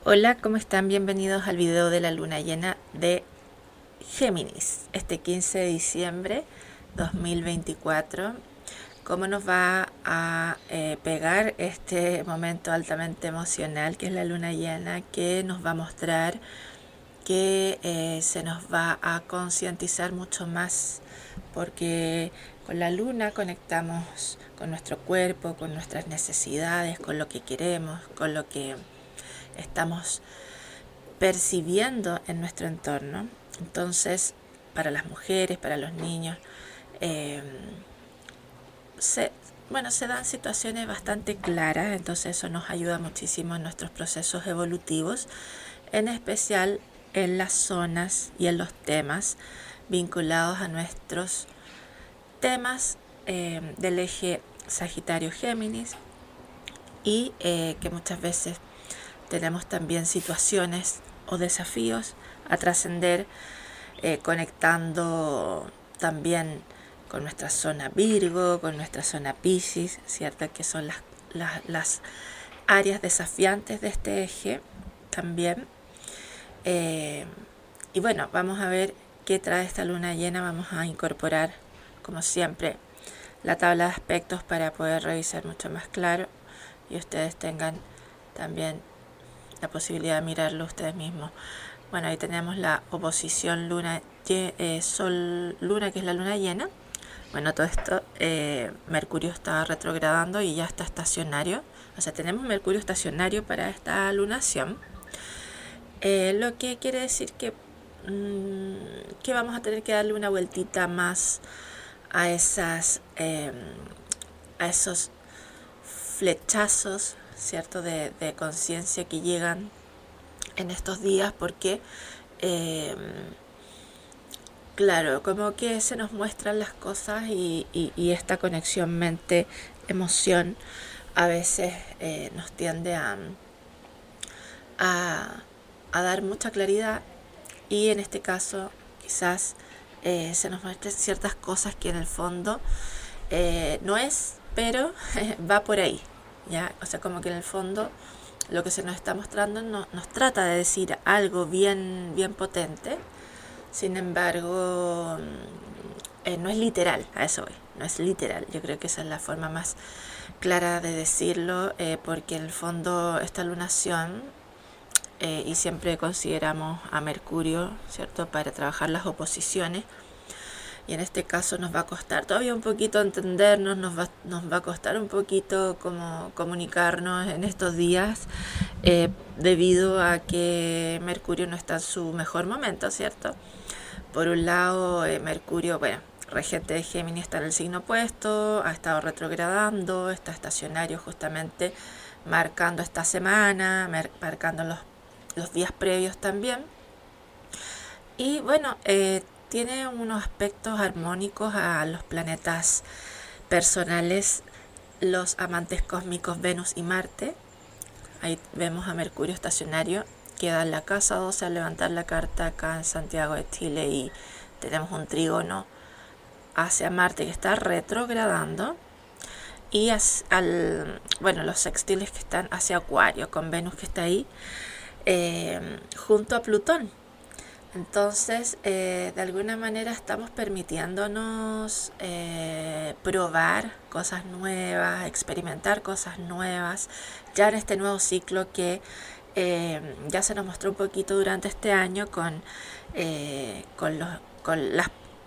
Hola, ¿cómo están? Bienvenidos al video de la luna llena de Géminis, este 15 de diciembre 2024. ¿Cómo nos va a pegar este momento altamente emocional que es la luna llena, que nos va a mostrar que se nos va a concientizar mucho más, porque con la luna conectamos con nuestro cuerpo, con nuestras necesidades, con lo que queremos, con lo que estamos percibiendo en nuestro entorno. Entonces, para las mujeres, para los niños, eh, se, se dan situaciones bastante claras, entonces eso nos ayuda muchísimo en nuestros procesos evolutivos, en especial en las zonas y en los temas vinculados a nuestros temas del eje Sagitario-Géminis y que muchas veces tenemos también situaciones o desafíos a trascender, conectando también con nuestra zona Virgo, con nuestra zona Piscis, ¿cierto? Que son las áreas desafiantes de este eje también. Y bueno, vamos a ver qué trae esta luna llena. Vamos a incorporar, como siempre, la tabla de aspectos para poder revisar mucho más claro y ustedes tengan también la posibilidad de mirarlo ustedes mismos. Bueno, ahí tenemos la oposición luna, sol, luna, que es la luna llena. Bueno, todo esto, Mercurio está retrogradando y ya está estacionario. O sea, tenemos Mercurio estacionario para esta lunación. Lo que quiere decir que vamos a tener que darle una vueltita más a a esos flechazos, ¿cierto? De conciencia que llegan en estos días, porque claro, como que se nos muestran las cosas y esta conexión mente-emoción a veces nos tiende a dar mucha claridad, y en este caso quizás se nos muestren ciertas cosas que en el fondo no es, pero va por ahí, ¿ya? O sea, como que en el fondo lo que se nos está mostrando nos trata de decir algo bien, bien potente. Sin embargo, no es literal, a eso voy, no es literal. Yo creo que esa es la forma más clara de decirlo, porque en el fondo esta lunación, y siempre consideramos a Mercurio, ¿cierto?, para trabajar las oposiciones, y en este caso nos va a costar todavía un poquito entendernos, nos va a costar un poquito como comunicarnos en estos días, debido a que Mercurio no está en su mejor momento, ¿cierto? Por un lado, Mercurio, bueno, regente de Géminis, está en el signo opuesto, ha estado retrogradando, está estacionario justamente marcando esta semana, marcando los días previos también. Y bueno, tiene unos aspectos armónicos a los planetas personales, los amantes cósmicos Venus y Marte. Ahí vemos a Mercurio estacionario, queda en la casa 12 al levantar la carta acá en Santiago de Chile, y tenemos un trígono hacia Marte que está retrogradando, y los sextiles que están hacia Acuario, con Venus que está ahí, junto a Plutón. Entonces, de alguna manera estamos permitiéndonos probar cosas nuevas, experimentar cosas nuevas, ya en este nuevo ciclo que ya se nos mostró un poquito durante este año con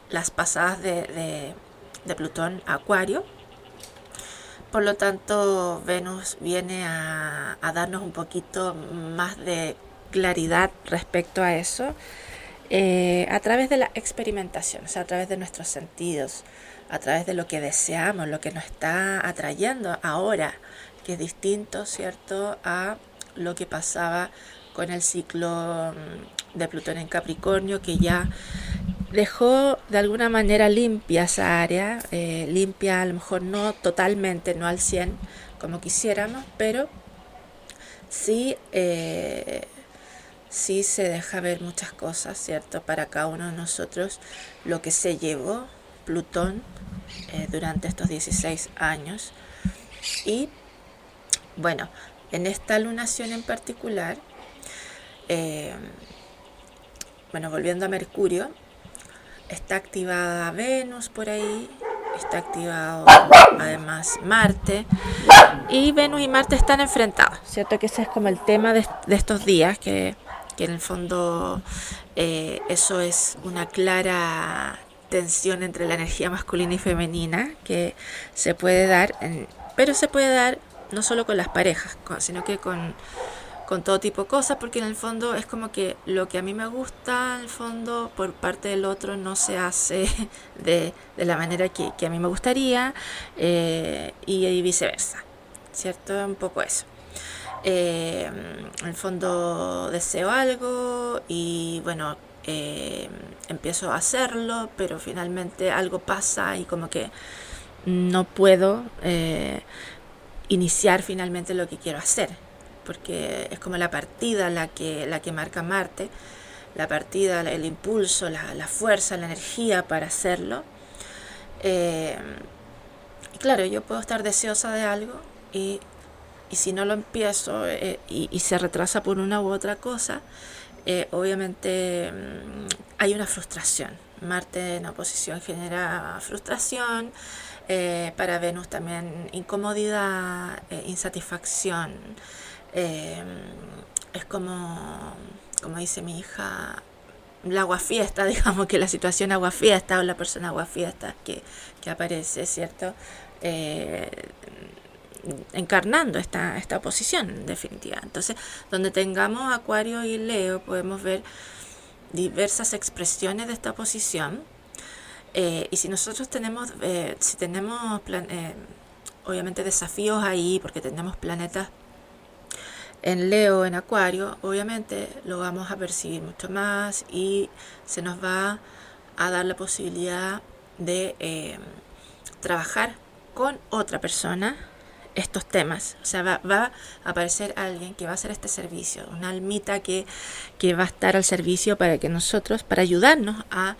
las pasadas de Plutón a Acuario. Por lo tanto, Venus viene a darnos un poquito más de claridad respecto a eso, a través de la experimentación, o sea, a través de nuestros sentidos, a través de lo que deseamos, lo que nos está atrayendo ahora, que es distinto, ¿cierto?, a lo que pasaba con el ciclo de Plutón en Capricornio, que ya dejó de alguna manera limpia esa área, limpia a lo mejor no totalmente, no al 100 como quisiéramos, pero sí, sí se deja ver muchas cosas, ¿cierto?, para cada uno de nosotros, lo que se llevó Plutón durante estos 16 años. Y bueno, en esta lunación en particular, Bueno, volviendo a Mercurio, está activada Venus por ahí, está activado además Marte, y Venus y Marte están enfrentados, ¿cierto? Que ese es como el tema de estos días, que en el fondo eso es una clara tensión entre la energía masculina y femenina que se puede dar, pero se puede dar no solo con las parejas, sino que con todo tipo de cosas, porque en el fondo es como que lo que a mí me gusta, en el fondo, por parte del otro no se hace de la manera que a mí me gustaría, y viceversa, ¿cierto? Un poco eso. En el fondo deseo algo y bueno, empiezo a hacerlo, pero finalmente algo pasa y como que no puedo iniciar finalmente lo que quiero hacer, porque es como la partida la que marca Marte, la partida, el impulso, la fuerza, la energía para hacerlo. Y claro, yo puedo estar deseosa de algo y si no lo empiezo y se retrasa por una u otra cosa, obviamente hay una frustración. Marte en oposición genera frustración, para Venus también incomodidad, insatisfacción. Eh, es como dice mi hija, la aguafiesta, digamos que la situación aguafiesta o la persona aguafiesta que aparece, ¿cierto? Eh, Encarnando esta oposición en definitiva. Entonces, donde tengamos Acuario y Leo, podemos ver diversas expresiones de esta oposición. Y si nosotros tenemos, si tenemos obviamente desafíos ahí, porque tenemos planetas en Leo, en Acuario, obviamente lo vamos a percibir mucho más y se nos va a dar la posibilidad de trabajar con otra persona estos temas. O sea, va a aparecer alguien que va a hacer este servicio, una almita que va a estar al servicio para que nosotros, para ayudarnos a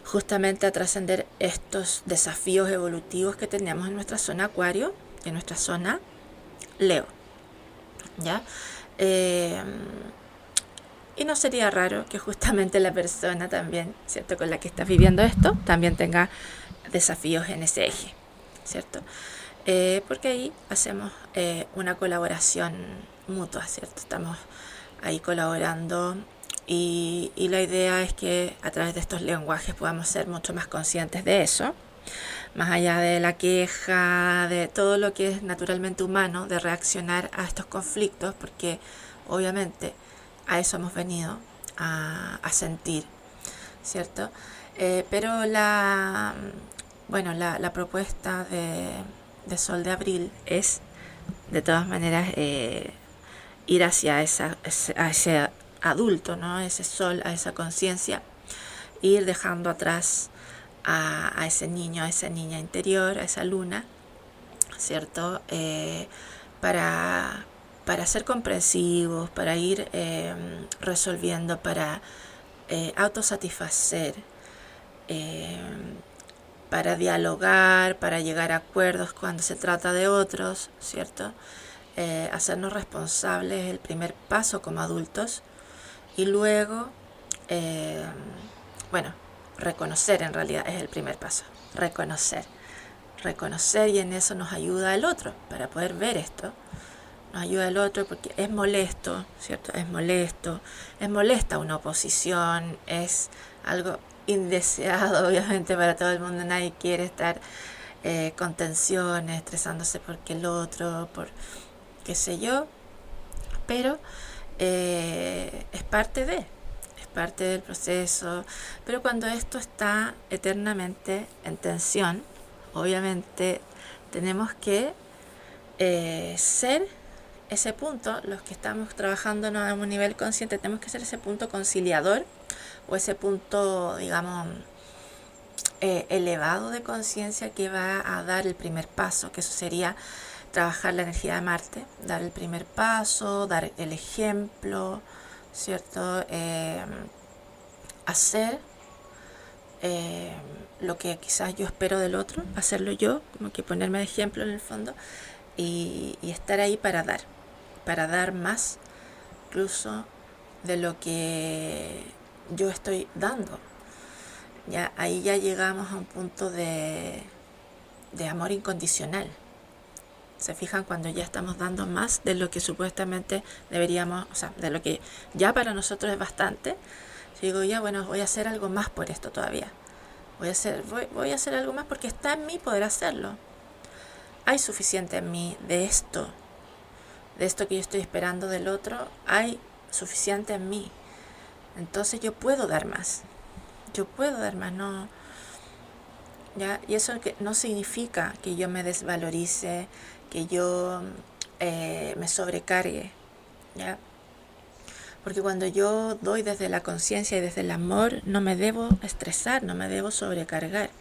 justamente a trascender estos desafíos evolutivos que tenemos en nuestra zona Acuario, en nuestra zona Leo. ¿Ya? Y no sería raro que justamente la persona también, ¿cierto?, con la que estás viviendo esto, también tenga desafíos en ese eje, ¿cierto? Porque ahí hacemos una colaboración mutua, ¿cierto? Estamos ahí colaborando y la idea es que a través de estos lenguajes podamos ser mucho más conscientes de eso, más allá de la queja, de todo lo que es naturalmente humano, de reaccionar a estos conflictos, porque obviamente a eso hemos venido a sentir, ¿cierto? Pero bueno, la propuesta de Sol de Abril es, de todas maneras, ir hacia a ese adulto, ¿no? Ese sol, a esa conciencia, ir dejando atrás a ese niño, a esa niña interior, a esa luna, ¿cierto? Para ser comprensivos, para ir resolviendo, para autosatisfacer, para dialogar, para llegar a acuerdos cuando se trata de otros, ¿cierto? Hacernos responsables es el primer paso como adultos y luego, bueno, reconocer en realidad es el primer paso, reconocer y en eso nos ayuda el otro para poder ver esto, nos ayuda el otro porque es molesto, ¿cierto? Es molesta una oposición, es algo indeseado obviamente para todo el mundo, nadie quiere estar con tensiones, estresándose porque el otro, por qué sé yo, pero es parte del proceso, pero cuando esto está eternamente en tensión, obviamente tenemos que ser ese punto, los que estamos trabajando a un nivel consciente, tenemos que ser ese punto conciliador o ese punto, digamos, elevado de conciencia que va a dar el primer paso, que eso sería trabajar la energía de Marte, dar el primer paso, dar el ejemplo, ¿cierto? Hacer lo que quizás yo espero del otro, hacerlo yo, como que ponerme de ejemplo en el fondo y estar ahí para dar más, incluso de lo que yo estoy dando. Ya, ahí ya llegamos a un punto de amor incondicional. Se fijan cuando ya estamos dando más de lo que supuestamente deberíamos, o sea, de lo que ya para nosotros es bastante. Yo digo, ya bueno, voy a hacer algo más por esto todavía. Voy a hacer algo más porque está en mí poder hacerlo. Hay suficiente en mí de esto que yo estoy esperando del otro, hay suficiente en mí. Entonces yo puedo dar más. Yo puedo dar más, no. ¿Ya? Y eso que no significa que yo me desvalorice, que yo me sobrecargue, ¿ya? Porque cuando yo doy desde la conciencia y desde el amor, no me debo estresar, no me debo sobrecargar,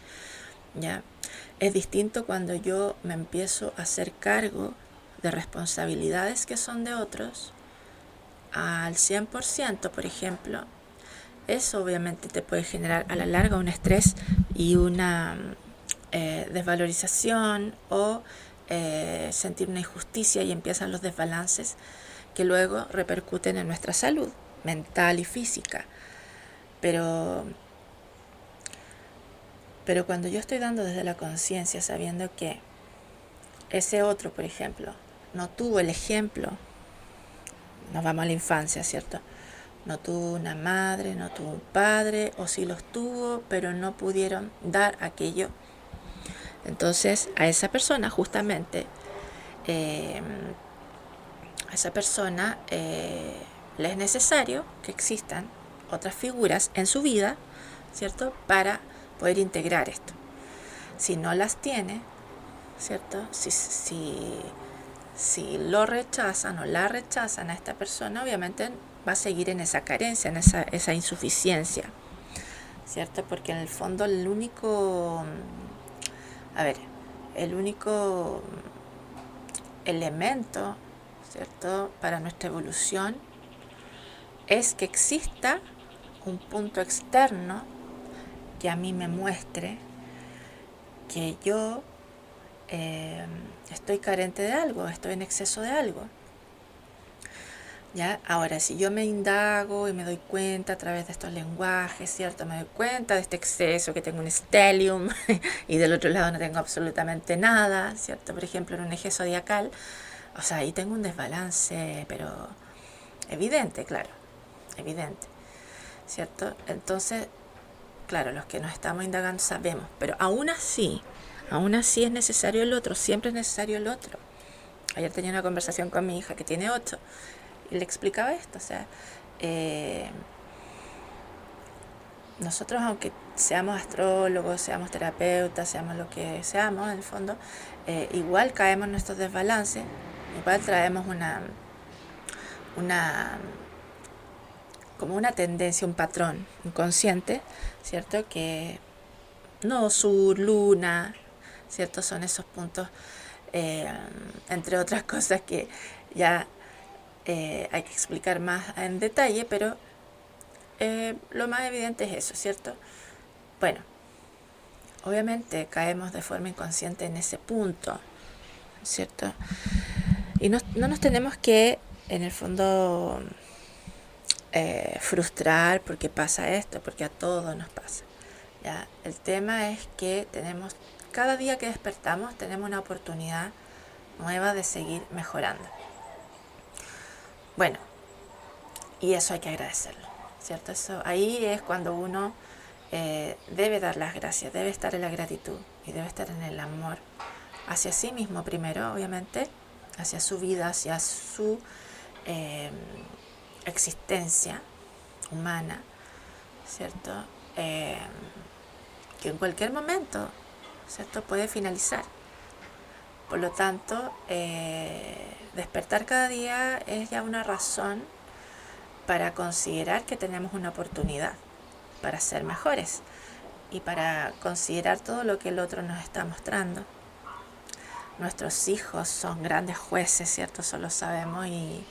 ¿ya? Es distinto cuando yo me empiezo a hacer cargo de responsabilidades que son de otros al 100%, por ejemplo. Eso obviamente te puede generar a la larga un estrés y una desvalorización o sentir una injusticia, y empiezan los desbalances que luego repercuten en nuestra salud mental y física. Pero cuando yo estoy dando desde la conciencia, sabiendo que ese otro, por ejemplo, no tuvo el ejemplo, nos vamos a la infancia, ¿cierto? No tuvo una madre, no tuvo un padre, o sí los tuvo, pero no pudieron dar aquello. Entonces a esa persona justamente, a esa persona le es necesario que existan otras figuras en su vida, ¿cierto? Para poder integrar esto. Si no las tiene, ¿cierto? Si lo rechazan o la rechazan a esta persona, obviamente va a seguir en esa carencia, en esa insuficiencia, ¿cierto? Porque en el fondo el único elemento, ¿cierto?, para nuestra evolución es que exista un punto externo que a mí me muestre que yo estoy carente de algo, estoy en exceso de algo. ¿Ya? Ahora, si yo me indago y me doy cuenta a través de estos lenguajes, ¿cierto? Me doy cuenta de este exceso, que tengo un stellium y del otro lado no tengo absolutamente nada, ¿cierto? Por ejemplo, en un eje zodiacal, o sea, ahí tengo un desbalance, pero evidente, claro, evidente, ¿cierto? Entonces, claro, los que nos estamos indagando sabemos, pero aún así es necesario el otro, siempre es necesario el otro. Ayer tenía una conversación con mi hija que tiene 8 y le explicaba esto, o sea, nosotros, aunque seamos astrólogos, seamos terapeutas, seamos lo que seamos en el fondo, igual caemos en nuestros desbalances, igual traemos como una tendencia, un patrón inconsciente, ¿cierto? Que no, sur, luna, ¿cierto? Son esos puntos, entre otras cosas que ya hay que explicar más en detalle, pero lo más evidente es eso, ¿cierto? Bueno, obviamente caemos de forma inconsciente en ese punto, ¿cierto? Y no nos tenemos que, en el fondo, frustrar porque pasa esto, porque a todos nos pasa. ¿Ya? El tema es que tenemos, cada día que despertamos, tenemos una oportunidad nueva de seguir mejorando. Bueno, y eso hay que agradecerlo, ¿cierto? Eso, ahí es cuando uno debe dar las gracias, debe estar en la gratitud y debe estar en el amor hacia sí mismo primero, obviamente, hacia su vida, hacia su existencia humana, ¿cierto? Que en cualquier momento, ¿cierto?, puede finalizar. Por lo tanto, despertar cada día es ya una razón para considerar que tenemos una oportunidad para ser mejores y para considerar todo lo que el otro nos está mostrando. Nuestros hijos son grandes jueces, ¿cierto? Eso lo sabemos, y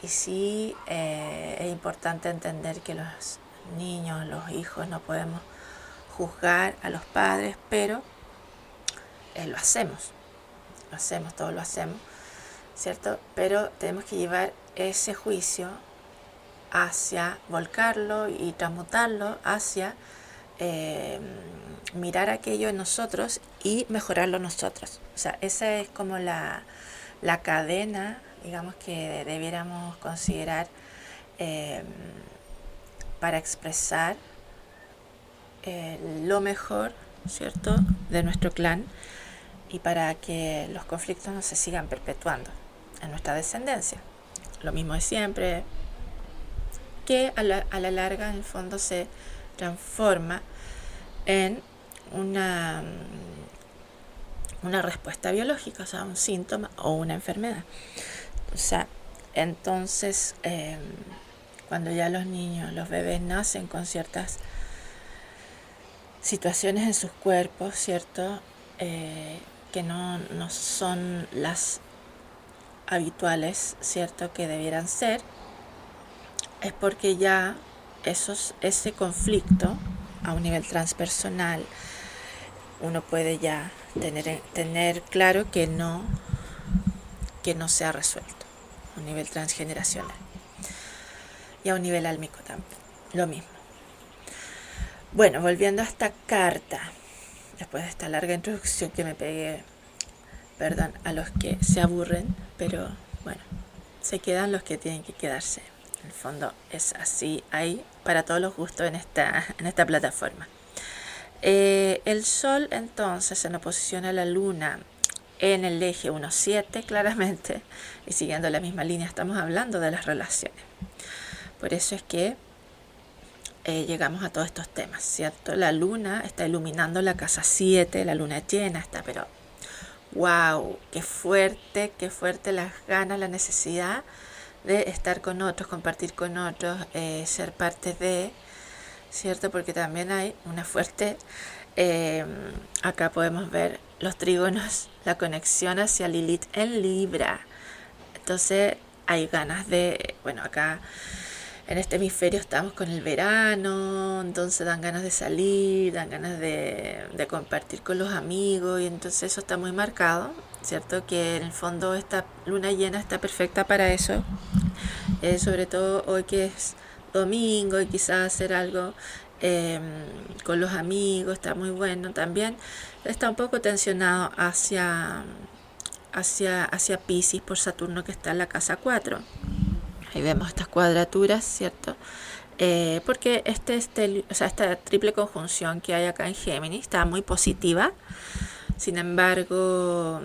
sí, es importante entender que los niños, los hijos, no podemos juzgar a los padres, pero lo hacemos, todos lo hacemos, ¿cierto? Pero tenemos que llevar ese juicio hacia volcarlo y transmutarlo hacia mirar aquello en nosotros y mejorarlo nosotros. O sea, esa es como la cadena, digamos, que debiéramos considerar para expresar lo mejor, ¿cierto?, de nuestro clan y para que los conflictos no se sigan perpetuando en nuestra descendencia. Lo mismo de siempre, que a la larga en el fondo se transforma en una respuesta biológica, o sea, un síntoma o una enfermedad. O sea, entonces cuando ya los niños, los bebés nacen con ciertas situaciones en sus cuerpos, ¿cierto?, que no son las habituales, ¿cierto?, que debieran ser, es porque ya ese conflicto a un nivel transpersonal uno puede ya tener claro que no se ha resuelto a un nivel transgeneracional y a un nivel álmico también, lo mismo. Bueno, volviendo a esta carta, después de esta larga introducción que me pegué, perdón a los que se aburren, pero bueno, se quedan los que tienen que quedarse. En el fondo es así, hay para todos los gustos en esta plataforma. El Sol entonces en oposición a la Luna en el eje 1-7 claramente, y siguiendo la misma línea estamos hablando de las relaciones. Por eso es que llegamos a todos estos temas, ¿cierto? La Luna está iluminando la casa 7, la Luna llena está, pero wow, qué fuerte las ganas, la necesidad de estar con otros, compartir con otros, ser parte de, ¿cierto? Porque también hay una fuerte, acá podemos ver los trígonos, la conexión hacia Lilith en Libra. Entonces hay ganas de, bueno, acá en este hemisferio estamos con el verano, entonces dan ganas de salir, dan ganas de compartir con los amigos, y entonces eso está muy marcado, ¿cierto? Que en el fondo esta luna llena está perfecta para eso, sobre todo hoy que es domingo y quizás hacer algo con los amigos, está muy bueno. También está un poco tensionado hacia Piscis por Saturno, que está en la casa 4. Ahí vemos estas cuadraturas, ¿cierto? Porque esta triple conjunción que hay acá en Géminis está muy positiva. Sin embargo,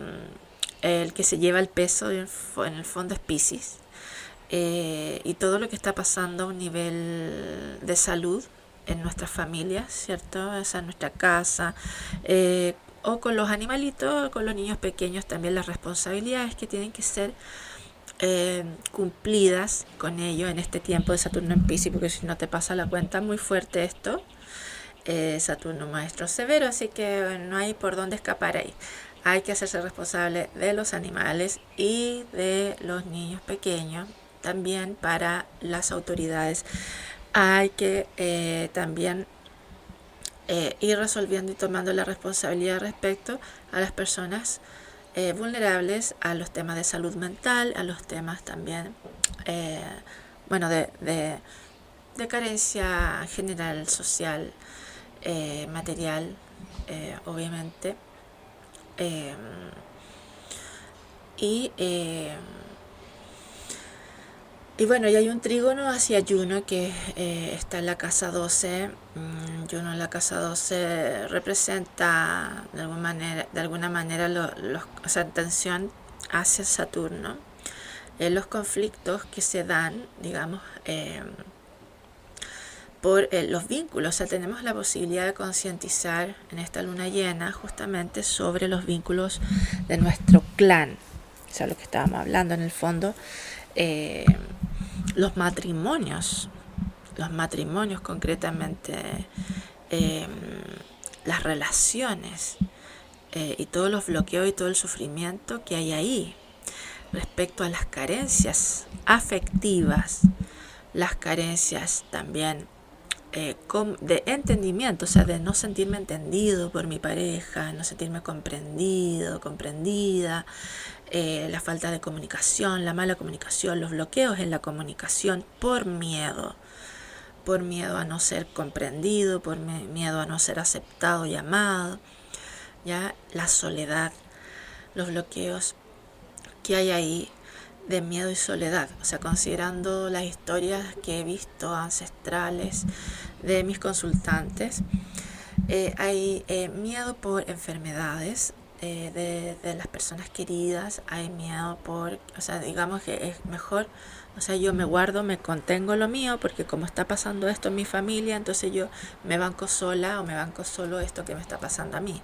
el que se lleva el peso en el fondo es Piscis. Y todo lo que está pasando a un nivel de salud en nuestras familias, ¿cierto? O sea, en nuestra casa, o con los animalitos, con los niños pequeños, también las responsabilidades que tienen que ser cumplidas con ello en este tiempo de Saturno en Piscis, porque si no te pasa la cuenta, muy fuerte esto. Saturno maestro severo, así que no hay por dónde escapar ahí. Hay que hacerse responsable de los animales y de los niños pequeños. También para las autoridades hay que también ir resolviendo y tomando la responsabilidad respecto a las personas vulnerables, a los temas de salud mental, a los temas también de carencia general, social, material, obviamente, y bueno, y hay un trígono hacia Juno que está en la casa 12. Juno en la casa 12 representa de alguna manera tensión hacia Saturno, los conflictos que se dan, digamos, por los vínculos. O sea, tenemos la posibilidad de concientizar en esta luna llena justamente sobre los vínculos de nuestro clan. O sea, lo que estábamos hablando en el fondo, los matrimonios concretamente, las relaciones, y todos los bloqueos y todo el sufrimiento que hay ahí respecto a las carencias afectivas, las carencias también de entendimiento, o sea, de no sentirme entendido por mi pareja, no sentirme comprendido, comprendida, la falta de comunicación, la mala comunicación, los bloqueos en la comunicación por miedo a no ser comprendido, por miedo a no ser aceptado y amado, ya la soledad, los bloqueos que hay ahí de miedo y soledad, o sea, considerando las historias que he visto ancestrales de mis consultantes, hay miedo por enfermedades de las personas queridas, hay miedo por, o sea, digamos que es mejor, o sea, yo me guardo, me contengo lo mío, porque como está pasando esto en mi familia, entonces yo me banco sola o me banco solo esto que me está pasando a mí.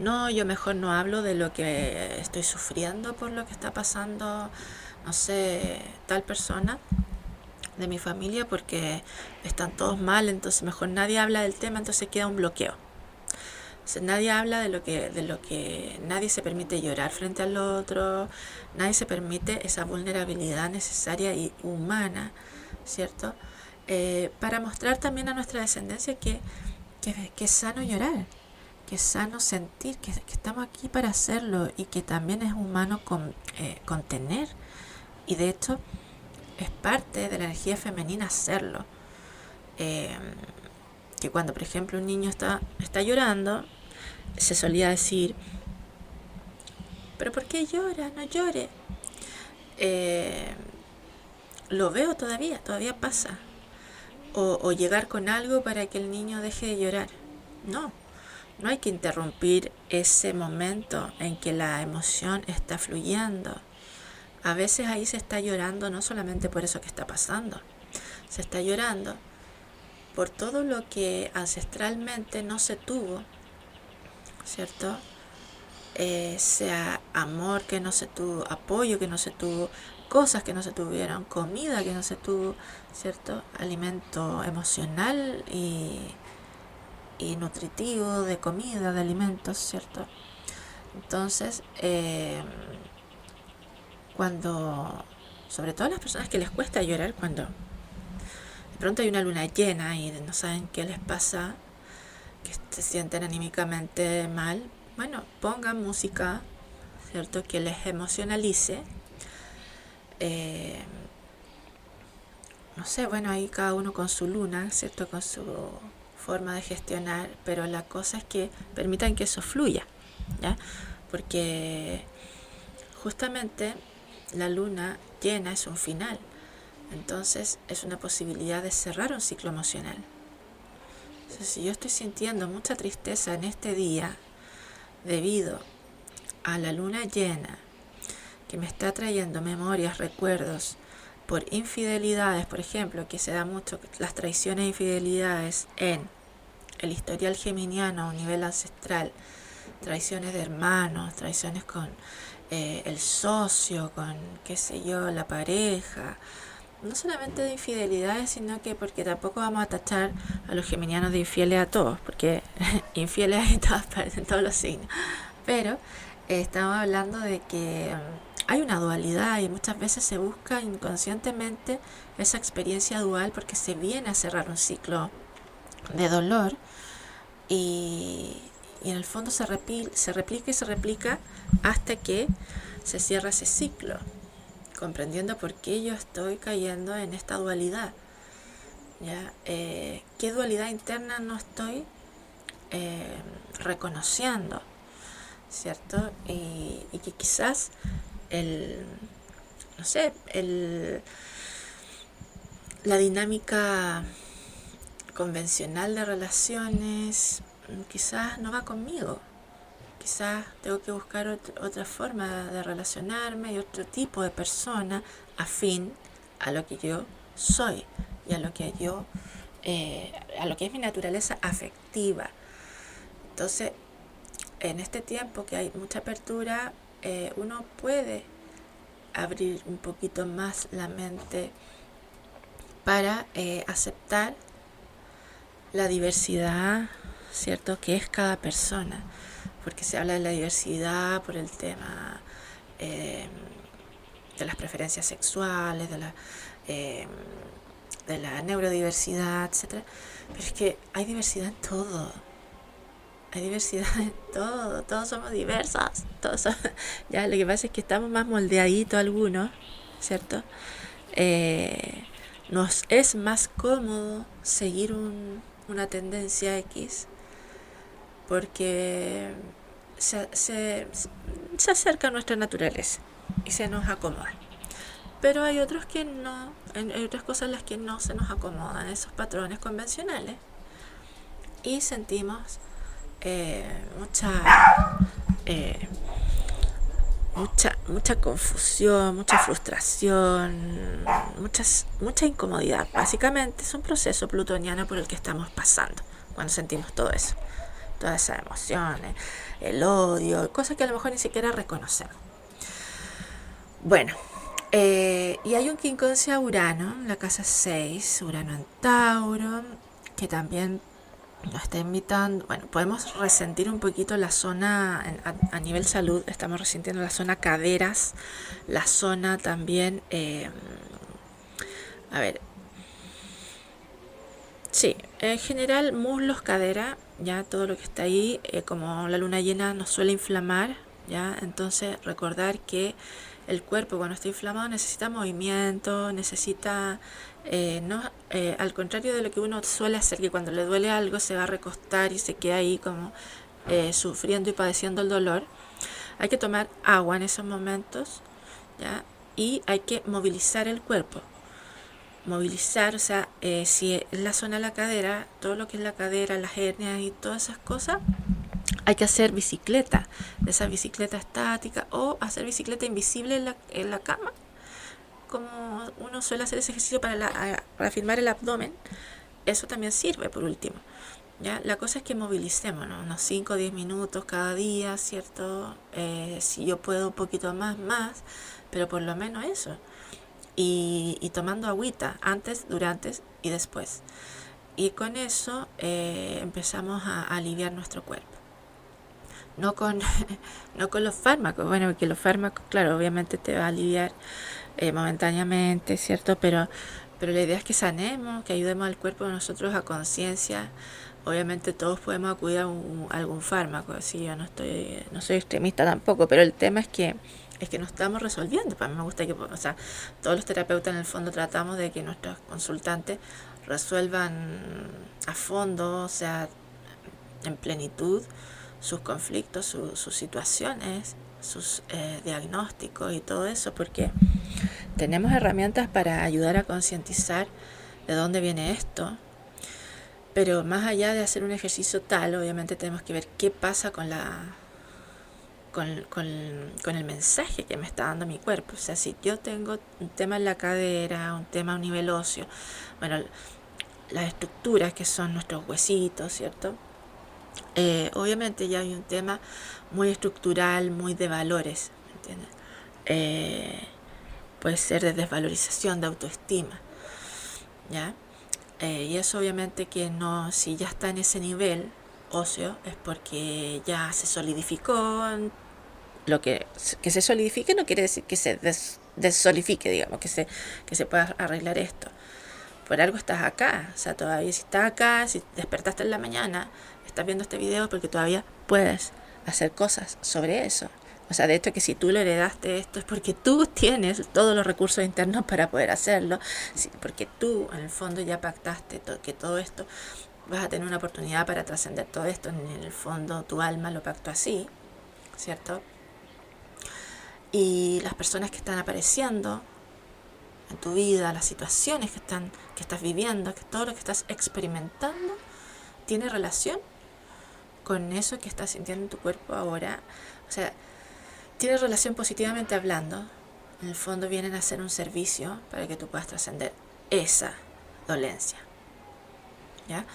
No, yo mejor no hablo de lo que estoy sufriendo por lo que está pasando, no sé, tal persona de mi familia, porque están todos mal, entonces mejor nadie habla del tema, entonces queda un bloqueo. Entonces nadie habla de lo que nadie se permite llorar frente al otro, nadie se permite esa vulnerabilidad necesaria y humana, ¿cierto? Para mostrar también a nuestra descendencia que es sano llorar, que es sano sentir, que estamos aquí para hacerlo y que también es humano contener. Y de hecho es parte de la energía femenina hacerlo. Que cuando, por ejemplo, un niño está llorando, se solía decir, ¿pero por qué llora? No llore. Lo veo todavía pasa. O llegar con algo para que el niño deje de llorar. No hay que interrumpir ese momento en que la emoción está fluyendo. A veces ahí se está llorando no solamente por eso que está pasando, se está llorando por todo lo que ancestralmente no se tuvo, ¿cierto? Sea amor que no se tuvo, apoyo que no se tuvo, cosas que no se tuvieron, comida que no se tuvo, ¿cierto? Alimento emocional y nutritivo, de comida, de alimentos, ¿cierto? Entonces, cuando, sobre todo a las personas que les cuesta llorar, cuando de pronto hay una luna llena y no saben qué les pasa, que se sienten anímicamente mal, bueno, pongan música, ¿cierto? Que les emocionalice. No sé, bueno, ahí cada uno con su luna, ¿cierto? Con su forma de gestionar, pero la cosa es que permitan que eso fluya, ¿ya? Porque justamente la luna llena es un final, entonces es una posibilidad de cerrar un ciclo emocional. Entonces, si yo estoy sintiendo mucha tristeza en este día debido a la luna llena que me está trayendo memorias, recuerdos por infidelidades, por ejemplo, que se da mucho las traiciones e infidelidades en el historial geminiano a un nivel ancestral, traiciones de hermanos, traiciones con el socio, con qué sé yo, la pareja, no solamente de infidelidades, sino que porque tampoco vamos a tachar a los geminianos de infieles a todos, porque infieles hay en todas partes, en todos los signos, pero estamos hablando de que hay una dualidad y muchas veces se busca inconscientemente esa experiencia dual porque se viene a cerrar un ciclo de dolor y en el fondo se replica y se replica hasta que se cierra ese ciclo, comprendiendo por qué yo estoy cayendo en esta dualidad, ¿ya? ¿Qué dualidad interna no estoy reconociendo? ¿Cierto? Y que quizás la dinámica convencional de relaciones quizás no va conmigo. Quizás tengo que buscar otra forma de relacionarme y otro tipo de persona afín a lo que yo soy y a lo que es mi naturaleza afectiva. Entonces, en este tiempo que hay mucha apertura, uno puede abrir un poquito más la mente para aceptar la diversidad, ¿cierto?, que es cada persona, porque se habla de la diversidad por el tema de las preferencias sexuales, de la neurodiversidad, etcétera. Pero es que hay diversidad en todo. Hay diversidad en todo. Todos somos diversos. Ya, lo que pasa es que estamos más moldeaditos algunos, ¿cierto? Nos es más cómodo seguir una tendencia X porque se acerca a nuestra naturaleza y se nos acomoda. Pero hay otros que no, hay otras cosas en las que no se nos acomodan esos patrones convencionales y sentimos mucha confusión, mucha frustración, mucha incomodidad. Básicamente es un proceso plutoniano por el que estamos pasando cuando sentimos todo eso, todas esas emociones, el odio, cosas que a lo mejor ni siquiera reconocemos. Bueno, y hay un quincuncio a Urano, la casa 6, Urano en Tauro, que también nos está invitando. Bueno, podemos resentir un poquito la zona a nivel salud, estamos resintiendo la zona caderas, la zona también, a ver, sí, en general muslos, cadera, ya todo lo que está ahí, como la luna llena nos suele inflamar, ya, entonces recordar que el cuerpo cuando está inflamado necesita movimiento, necesita, no, al contrario de lo que uno suele hacer, que cuando le duele algo se va a recostar y se queda ahí como sufriendo y padeciendo el dolor. Hay que tomar agua en esos momentos, ¿ya? Y hay que movilizar el cuerpo. Movilizar, o sea, si es la zona de la cadera, todo lo que es la cadera, las hernias y todas esas cosas, hay que hacer bicicleta, de esa bicicleta estática, o hacer bicicleta invisible en la cama, como uno suele hacer ese ejercicio para firmar el abdomen. Eso también sirve por último, ¿ya? La cosa es que movilicemos, ¿no? Unos 5 o 10 minutos cada día, ¿cierto? Si yo puedo un poquito más, pero por lo menos eso. Y tomando agüita antes, durante y después. Y con eso empezamos a aliviar nuestro cuerpo. No con, no con los fármacos, bueno, porque los fármacos, claro, obviamente te va a aliviar momentáneamente, ¿cierto? Pero la idea es que sanemos, que ayudemos al cuerpo de nosotros a conciencia. Obviamente todos podemos acudir a algún fármaco, así yo no soy extremista tampoco, pero el tema es que no estamos resolviendo. Para mí me gusta que, o sea, todos los terapeutas en el fondo tratamos de que nuestros consultantes resuelvan a fondo, o sea, en plenitud, sus conflictos, sus situaciones, sus diagnósticos y todo eso, porque tenemos herramientas para ayudar a concientizar de dónde viene esto, pero más allá de hacer un ejercicio tal, obviamente tenemos que ver qué pasa con el mensaje que me está dando mi cuerpo. O sea, si yo tengo un tema en la cadera, un tema a un nivel óseo, bueno, las estructuras que son nuestros huesitos, ¿cierto? Obviamente ya hay un tema muy estructural, muy de valores, ¿me entiendes? Puede ser de desvalorización, de autoestima, ¿ya? Y eso obviamente que no, si ya está en ese nivel óseo, es porque ya se solidificó. Lo que se solidifique no quiere decir que se desolifique, digamos, que se pueda arreglar esto. Por algo estás acá, o sea, todavía si estás acá, si despertaste en la mañana, estás viendo este video porque todavía puedes hacer cosas sobre eso. O sea, de hecho que si tú lo heredaste esto es porque tú tienes todos los recursos internos para poder hacerlo, porque tú en el fondo ya pactaste que todo esto vas a tener una oportunidad para trascender todo esto. En el fondo tu alma lo pactó así, ¿cierto? Y las personas que están apareciendo en tu vida, las situaciones que estás viviendo, que todo lo que estás experimentando tiene relación con eso que estás sintiendo en tu cuerpo ahora. O sea, tiene relación positivamente hablando. En el fondo vienen a hacer un servicio para que tú puedas trascender esa dolencia, ¿ya?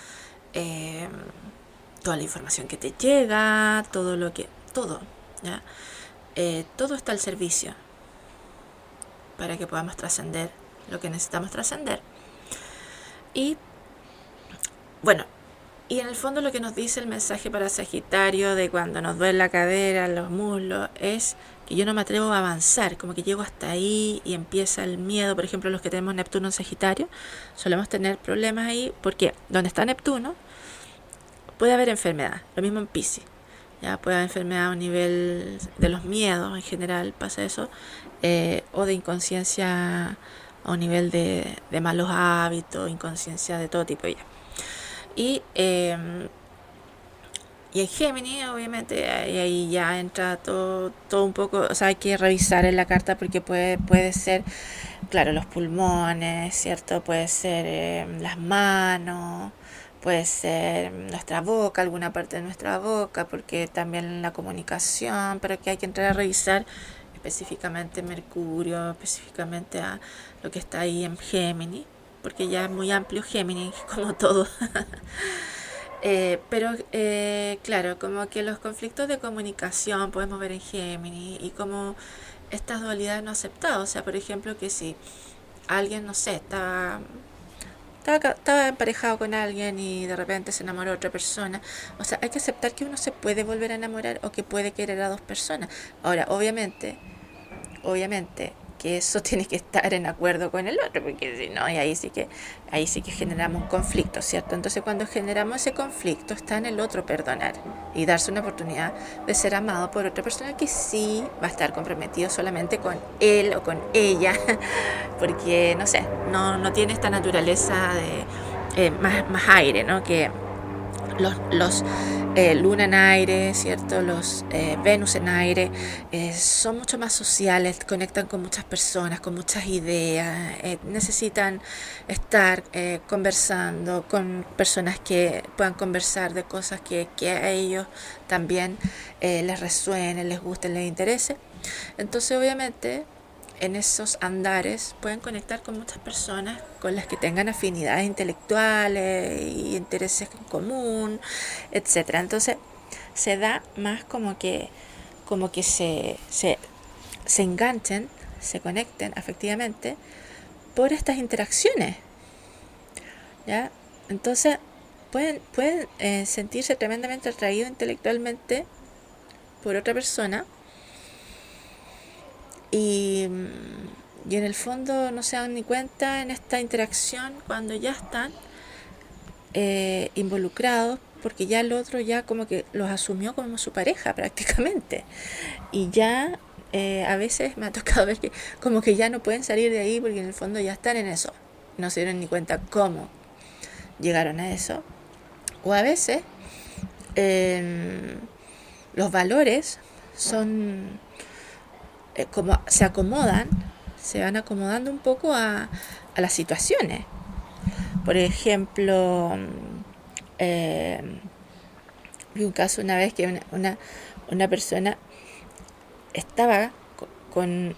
Toda la información que te llega, todo, ¿ya? Todo está al servicio para que podamos trascender lo que necesitamos trascender. Y bueno, y en el fondo lo que nos dice el mensaje para Sagitario de cuando nos duele la cadera, los muslos, es que yo no me atrevo a avanzar, como que llego hasta ahí y empieza el miedo. Por ejemplo, los que tenemos Neptuno en Sagitario, solemos tener problemas ahí, porque donde está Neptuno puede haber enfermedad, lo mismo en Piscis. Ya puede haber enfermedad a un nivel de los miedos en general, pasa eso, o de inconsciencia a un nivel de malos hábitos, inconsciencia de todo tipo ya. Y, y en Géminis, obviamente, ahí ya entra todo un poco, o sea, hay que revisar en la carta porque puede ser, claro, los pulmones, ¿cierto? Puede ser las manos, puede ser nuestra boca, alguna parte de nuestra boca, porque también la comunicación, pero que hay que entrar a revisar específicamente Mercurio, específicamente a lo que está ahí en Géminis, porque ya es muy amplio Géminis, como todo. Pero claro, como que los conflictos de comunicación podemos ver en Géminis y como estas dualidades no aceptadas. O sea, por ejemplo, que si alguien, no sé, estaba emparejado con alguien y de repente se enamoró de otra persona. O sea, hay que aceptar que uno se puede volver a enamorar o que puede querer a dos personas. Ahora, obviamente que eso tiene que estar en acuerdo con el otro, porque si no, y ahí sí que generamos un conflicto, ¿cierto? Entonces cuando generamos ese conflicto está en el otro perdonar y darse una oportunidad de ser amado por otra persona que sí va a estar comprometido solamente con él o con ella, porque no sé, no tiene esta naturaleza de más aire, ¿no? Que los Luna en aire, ¿cierto? Los Venus en aire son mucho más sociales, conectan con muchas personas, con muchas ideas, necesitan estar conversando con personas que puedan conversar de cosas que a ellos también les resuenen, les gusten, les interese. Entonces, obviamente, en esos andares pueden conectar con muchas personas con las que tengan afinidades intelectuales y intereses en común, etcétera. Entonces se da más como que se enganchen, se conecten afectivamente por estas interacciones, ¿ya? Entonces pueden sentirse tremendamente atraídos intelectualmente por otra persona y en el fondo no se dan ni cuenta en esta interacción cuando ya están involucrados, porque ya el otro ya como que los asumió como su pareja prácticamente, y ya a veces me ha tocado ver que como que ya no pueden salir de ahí porque en el fondo ya están en eso, no se dieron ni cuenta cómo llegaron a eso. O a veces los valores son como se acomodan, se van acomodando un poco a las situaciones. Por ejemplo, vi un caso una vez que una persona estaba con...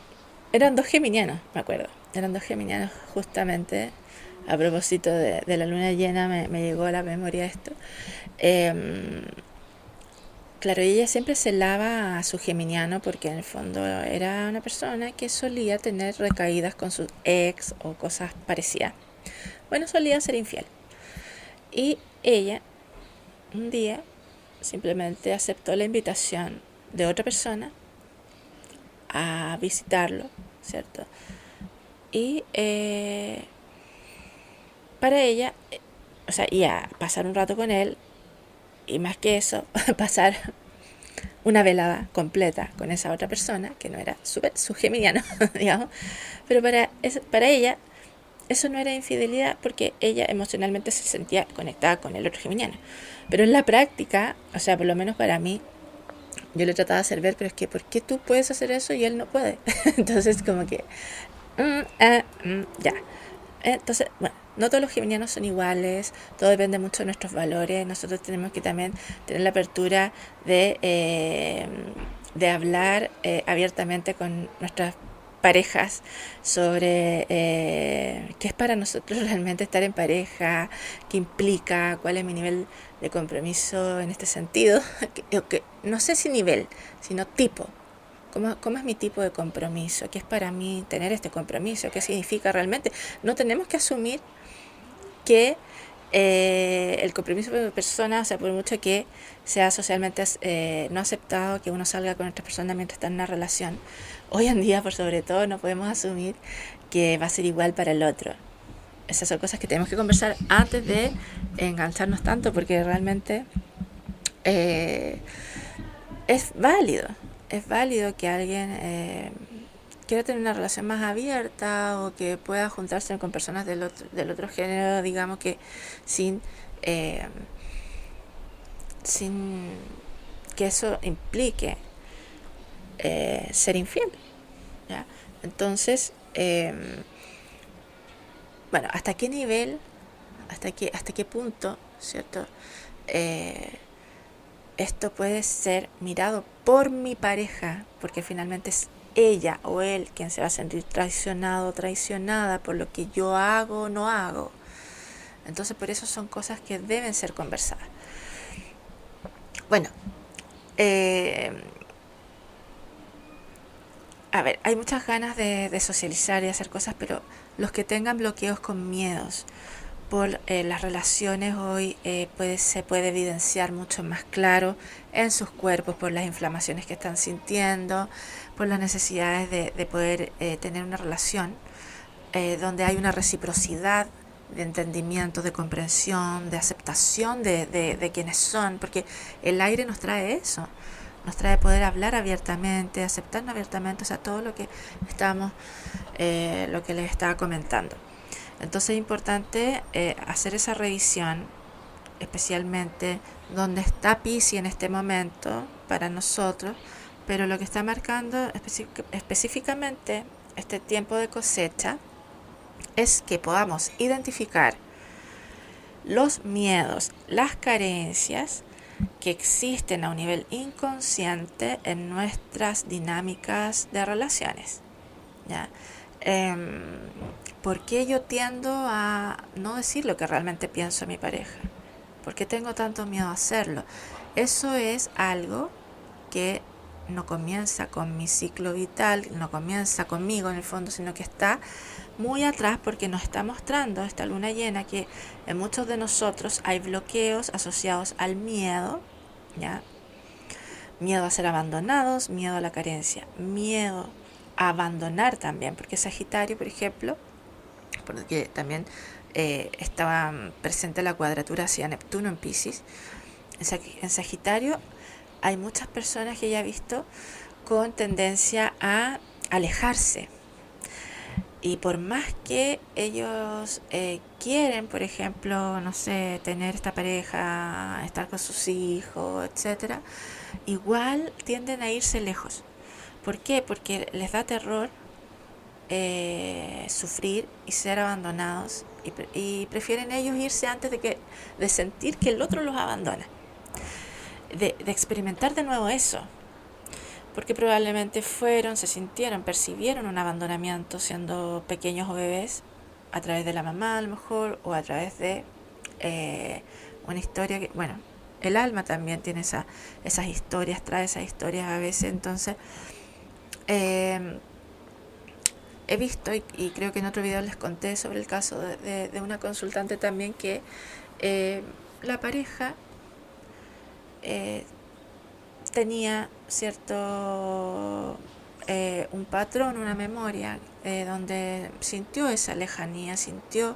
Eran dos geminianos, me acuerdo. Eran dos geminianos justamente. A propósito de la luna llena me llegó a la memoria esto. Claro, ella siempre celaba a su geminiano porque en el fondo era una persona que solía tener recaídas con su ex o cosas parecidas. Bueno, solía ser infiel. Y ella un día simplemente aceptó la invitación de otra persona a visitarlo, ¿cierto? Y para ella, o sea, y a pasar un rato con él, y más que eso, pasar una velada completa con esa otra persona, que no era su geminiano, digamos, pero para ella eso no era infidelidad porque ella emocionalmente se sentía conectada con el otro geminiano. Pero en la práctica, o sea, por lo menos para mí, yo le trataba de hacer ver, pero es que ¿por qué tú puedes hacer eso y él no puede? Entonces como que, ya. Entonces, bueno, no todos los geminianos son iguales, todo depende mucho de nuestros valores. Nosotros tenemos que también tener la apertura de hablar abiertamente con nuestras parejas sobre qué es para nosotros realmente estar en pareja, qué implica, cuál es mi nivel de compromiso en este sentido. Que no sé si nivel, sino tipo. ¿Cómo es mi tipo de compromiso? ¿Qué es para mí tener este compromiso? ¿Qué significa realmente? No tenemos que asumir que El compromiso de persona, o sea, por mucho que sea socialmente no aceptado que uno salga con otra persona mientras está en una relación, hoy en día, por sobre todo, no podemos asumir que va a ser igual para el otro. Esas son cosas que tenemos que conversar antes de engancharnos tanto, porque realmente eh, es válido que alguien quiera tener una relación más abierta o que pueda juntarse con personas del otro género, digamos que sin, eh, sin que eso implique ser infiel. ¿Ya? Entonces, bueno, ¿hasta qué nivel, hasta qué punto, ¿cierto? Eh, Esto puede ser mirado por mi pareja, porque finalmente es ella o él quien se va a sentir traicionado o traicionada por lo que yo hago o no hago. Entonces por eso son cosas que deben ser conversadas. Bueno, eh, a ver, hay muchas ganas de socializar y hacer cosas, pero los que tengan bloqueos con miedos por las relaciones hoy se puede evidenciar mucho más claro en sus cuerpos por las inflamaciones que están sintiendo, por las necesidades de poder tener una relación donde hay una reciprocidad de entendimiento, de comprensión, de aceptación de quienes son, porque el aire nos trae eso, nos trae poder hablar abiertamente, aceptarnos abiertamente, o sea, todo lo que lo que les estaba comentando. Entonces es importante hacer esa revisión, especialmente donde está Piscis en este momento para nosotros, pero lo que está marcando específicamente este tiempo de cosecha es que podamos identificar los miedos, las carencias que existen a un nivel inconsciente en nuestras dinámicas de relaciones. ¿Ya? ¿Por qué yo tiendo a no decir lo que realmente pienso a mi pareja? ¿Por qué tengo tanto miedo a hacerlo? Eso es algo que no comienza con mi ciclo vital, no comienza conmigo en el fondo, sino que está muy atrás porque nos está mostrando esta luna llena que en muchos de nosotros hay bloqueos asociados al miedo, ¿ya? Miedo a ser abandonados, miedo a la carencia, miedo a abandonar también, porque Sagitario, por ejemplo, porque también estaba presente la cuadratura hacia Neptuno en Piscis, en Sagitario hay muchas personas que ya he visto con tendencia a alejarse. Y por más que ellos quieren, por ejemplo, no sé, tener esta pareja, estar con sus hijos, etcétera, igual tienden a irse lejos. ¿Por qué? Porque les da terror sufrir y ser abandonados y prefieren ellos irse antes de sentir que el otro los abandona, de experimentar de nuevo eso, porque probablemente se sintieron, percibieron un abandonamiento siendo pequeños o bebés a través de la mamá a lo mejor o a través de una historia que, bueno, el alma también tiene esas historias, trae esas historias a veces. Entonces he visto, y creo que en otro video les conté sobre el caso de una consultante también, que la pareja tenía cierto un patrón, una memoria donde sintió esa lejanía, sintió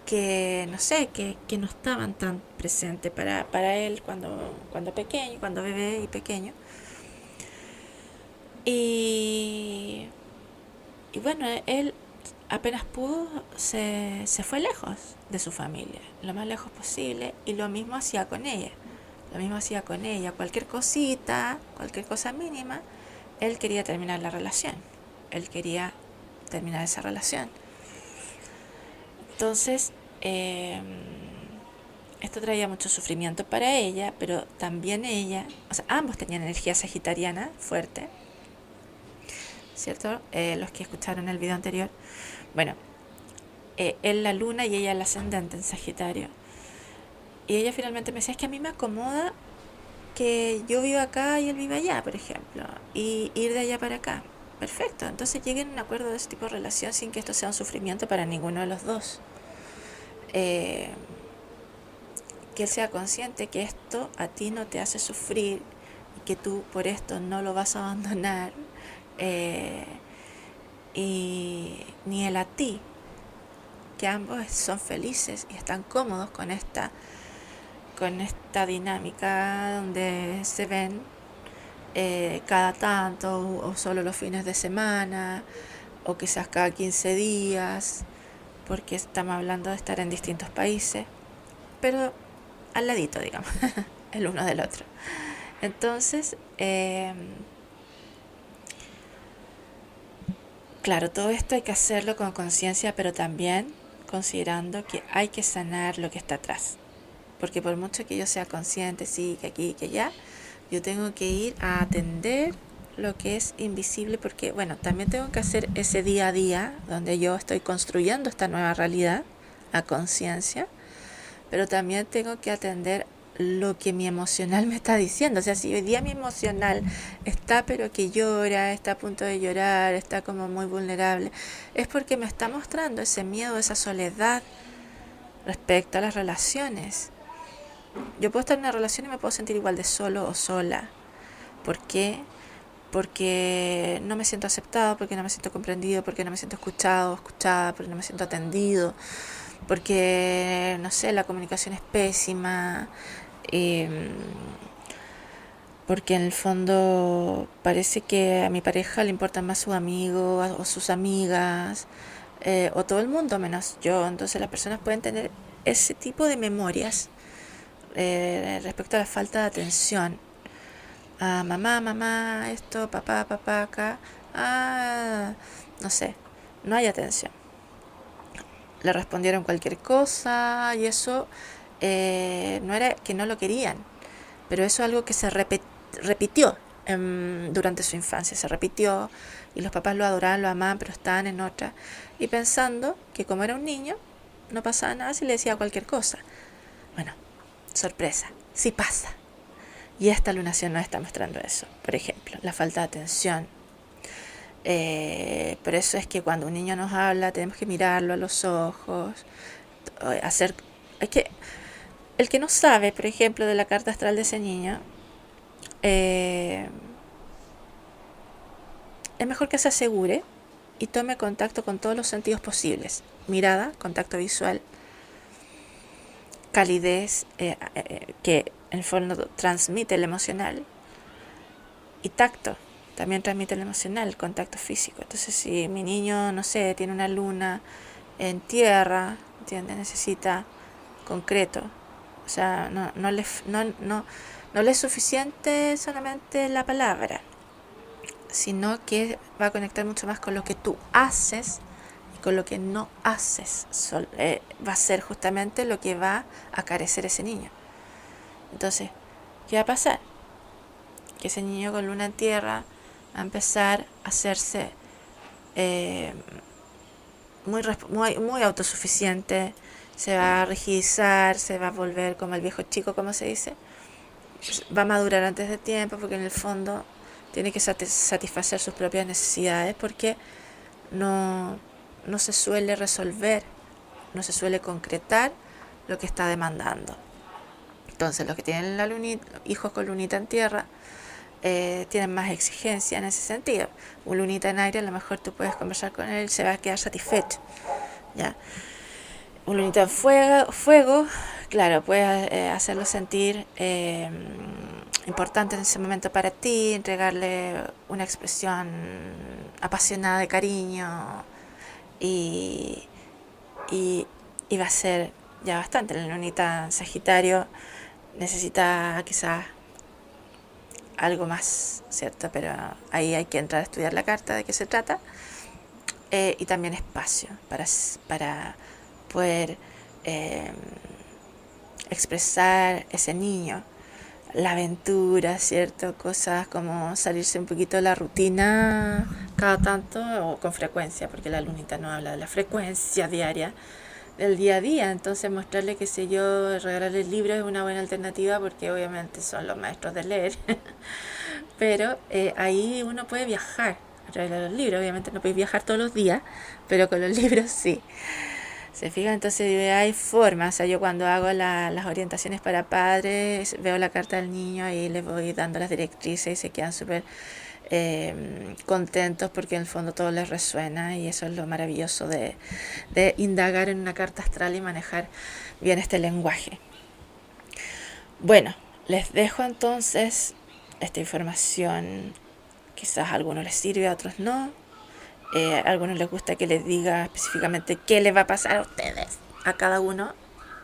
que no sé, que no estaban tan presentes para él cuando pequeño, cuando bebé y pequeño. Y bueno, él apenas pudo, se fue lejos de su familia, lo más lejos posible, y lo mismo hacía con ella. Lo mismo hacía con ella. Cualquier cosita, cualquier cosa mínima, él quería terminar la relación. Él quería terminar esa relación. Entonces, esto traía mucho sufrimiento para ella, pero también ella, o sea, ambos tenían energía sagitariana fuerte, ¿cierto? Los que escucharon el video anterior. Bueno, él la luna y ella el ascendente en Sagitario. Y ella finalmente me decía, es que a mí me acomoda que yo viva acá y él vive allá, por ejemplo, y ir de allá para acá. Perfecto, entonces lleguen a un acuerdo de ese tipo de relación sin que esto sea un sufrimiento para ninguno de los dos. que él sea consciente que esto a ti no te hace sufrir y que tú por esto no lo vas a abandonar, y ni él a ti, que ambos son felices y están cómodos con esta dinámica donde se ven cada tanto o solo los fines de semana o quizás cada 15 días, porque estamos hablando de estar en distintos países, pero al ladito, digamos, el uno del otro. Entonces, claro, todo esto hay que hacerlo con conciencia, pero también considerando que hay que sanar lo que está atrás. Porque por mucho que yo sea consciente, sí, que aquí, que allá, yo tengo que ir a atender lo que es invisible, porque, bueno, también tengo que hacer ese día a día donde yo estoy construyendo esta nueva realidad a conciencia, pero también tengo que atender lo que mi emocional me está diciendo. O sea, si hoy día mi emocional está pero que llora, está a punto de llorar, está como muy vulnerable, es porque me está mostrando ese miedo, esa soledad respecto a las relaciones. Yo puedo estar en una relación y me puedo sentir igual de solo o sola. ¿Por qué? Porque no me siento aceptado, porque no me siento comprendido, porque no me siento escuchado o escuchada, porque no me siento atendido, porque, no sé, la comunicación es pésima, porque en el fondo parece que a mi pareja le importan más sus amigos o sus amigas, o todo el mundo menos yo. Entonces las personas pueden tener ese tipo de memorias respecto a la falta de atención. Mamá, esto, papá, acá. No sé, no hay atención. Le respondieron cualquier cosa y eso no era que no lo querían, pero eso es algo que se repitió durante su infancia, se repitió y los papás lo adoraban, lo amaban, pero estaban en otra y pensando que como era un niño no pasaba nada si le decía cualquier cosa. Bueno, sorpresa, sí pasa. Y esta lunación nos está mostrando eso, por ejemplo, la falta de atención. Por eso es que cuando un niño nos habla tenemos que mirarlo a los ojos, hacer... Es que el que no sabe, por ejemplo, de la carta astral de ese niño, es mejor que se asegure y tome contacto con todos los sentidos posibles. Mirada, contacto visual, calidez, que en el fondo transmite el emocional, y tacto, también transmite el emocional, el contacto físico. Entonces si mi niño, no sé, tiene una luna en tierra, ¿entiendes? Necesita concreto. O sea, no le es suficiente solamente la palabra, sino que va a conectar mucho más con lo que tú haces y con lo que no haces. Va a ser justamente lo que va a carecer ese niño. Entonces, ¿qué va a pasar? Que ese niño con luna en tierra va a empezar a hacerse muy autosuficiente, se va a rigidizar, se va a volver como el viejo chico, como se dice, va a madurar antes de tiempo, porque en el fondo tiene que satisfacer sus propias necesidades, porque no se suele resolver, no se suele concretar lo que está demandando. Entonces los que tienen hijos con lunita en tierra tienen más exigencia en ese sentido. Un lunita en aire, a lo mejor tú puedes conversar con él y se va a quedar satisfecho, ¿ya? Un lunita en fuego, claro, puedes hacerlo sentir importante en ese momento para ti, entregarle una expresión apasionada de cariño y va a ser ya bastante. La lunita en Sagitario necesita quizás algo más, ¿cierto? Pero ahí hay que entrar a estudiar la carta, de qué se trata, y también espacio para poder expresar ese niño, la aventura, ¿cierto? Cosas como salirse un poquito de la rutina cada tanto o con frecuencia, porque la lunita no habla de la frecuencia diaria del día a día. Entonces mostrarle, qué sé yo, regalarle libros es una buena alternativa, porque obviamente son los maestros de leer pero ahí uno puede viajar a través de los libros. Obviamente no puedes viajar todos los días, pero con los libros sí. ¿Se fijan? Entonces hay formas. O sea, yo cuando hago las orientaciones para padres, veo la carta del niño y les voy dando las directrices y se quedan súper contentos porque en el fondo todo les resuena, y eso es lo maravilloso de indagar en una carta astral y manejar bien este lenguaje. Bueno, les dejo entonces esta información. Quizás a algunos les sirve, a otros no. A algunos les gusta que les diga específicamente qué les va a pasar a ustedes, a cada uno.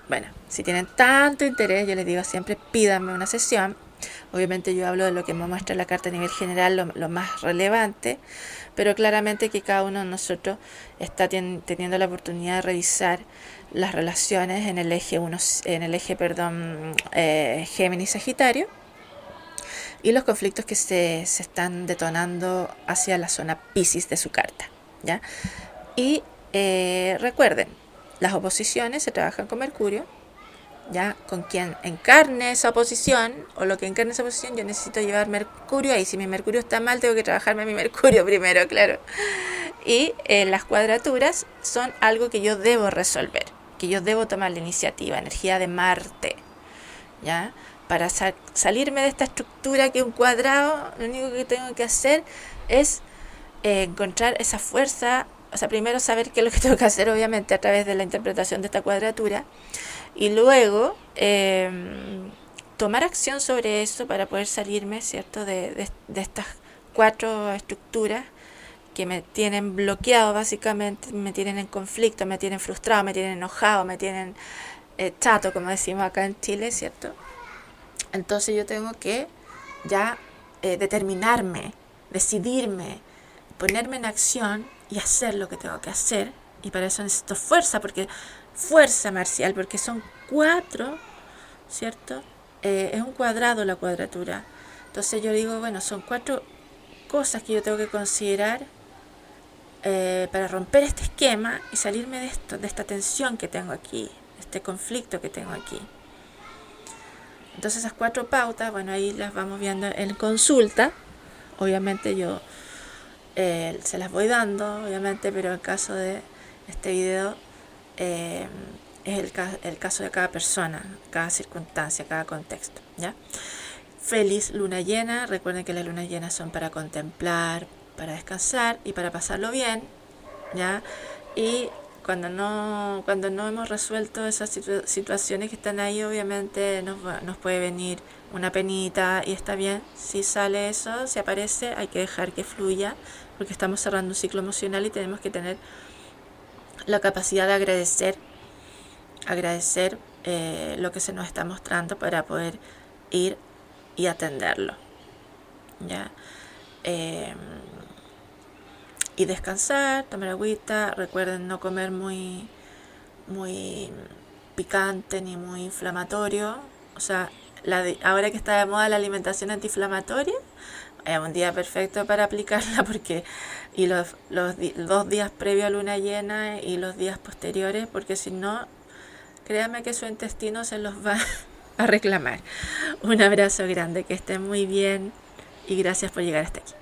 Bueno, si tienen tanto interés, yo les digo siempre, pídanme una sesión. Obviamente yo hablo de lo que me muestra la carta a nivel general, lo más relevante, pero claramente que cada uno de nosotros está teniendo la oportunidad de revisar las relaciones en el eje Géminis-Sagitario, y los conflictos que se están detonando hacia la zona Piscis de su carta, ¿ya? Y recuerden, las oposiciones se trabajan con Mercurio, ¿ya? Con quien encarne esa oposición, o lo que encarne esa oposición, yo necesito llevar Mercurio ahí. Si mi Mercurio está mal, tengo que trabajarme mi Mercurio primero, claro. Y las cuadraturas son algo que yo debo resolver, que yo debo tomar la iniciativa, energía de Marte, ¿ya? Para salirme de esta estructura que es un cuadrado, lo único que tengo que hacer es encontrar esa fuerza. O sea, primero saber qué es lo que tengo que hacer, obviamente, a través de la interpretación de esta cuadratura, y luego tomar acción sobre eso para poder salirme, ¿cierto?, de estas 4 estructuras que me tienen bloqueado, básicamente, me tienen en conflicto, me tienen frustrado, me tienen enojado, me tienen chato, como decimos acá en Chile, ¿cierto? Entonces yo tengo que ya determinarme, decidirme, ponerme en acción y hacer lo que tengo que hacer. Y para eso necesito fuerza, fuerza marcial, porque son 4, ¿cierto? Es un cuadrado la cuadratura. Entonces yo digo, bueno, son 4 cosas que yo tengo que considerar para romper este esquema y salirme de esto, de esta tensión que tengo aquí, de este conflicto que tengo aquí. Entonces esas 4 pautas, bueno, ahí las vamos viendo en consulta. Obviamente yo se las voy dando, obviamente, pero en el caso de este video es el caso de cada persona, cada circunstancia, cada contexto, ¿ya? Feliz luna llena. Recuerden que las lunas llenas son para contemplar, para descansar y para pasarlo bien, ¿ya? Y cuando no hemos resuelto esas situaciones que están ahí, obviamente nos puede venir una penita, y está bien. Si sale eso, si aparece, hay que dejar que fluya, porque estamos cerrando un ciclo emocional y tenemos que tener la capacidad de agradecer lo que se nos está mostrando para poder ir y atenderlo, ¿ya? Y descansar, tomar agüita. Recuerden no comer muy picante ni muy inflamatorio. O sea, ahora que está de moda la alimentación antiinflamatoria, es un día perfecto para aplicarla, porque y los 2 días previo a luna llena y los días posteriores, porque si no, créanme que su intestino se los va a reclamar. Un abrazo grande, que estén muy bien y gracias por llegar hasta aquí.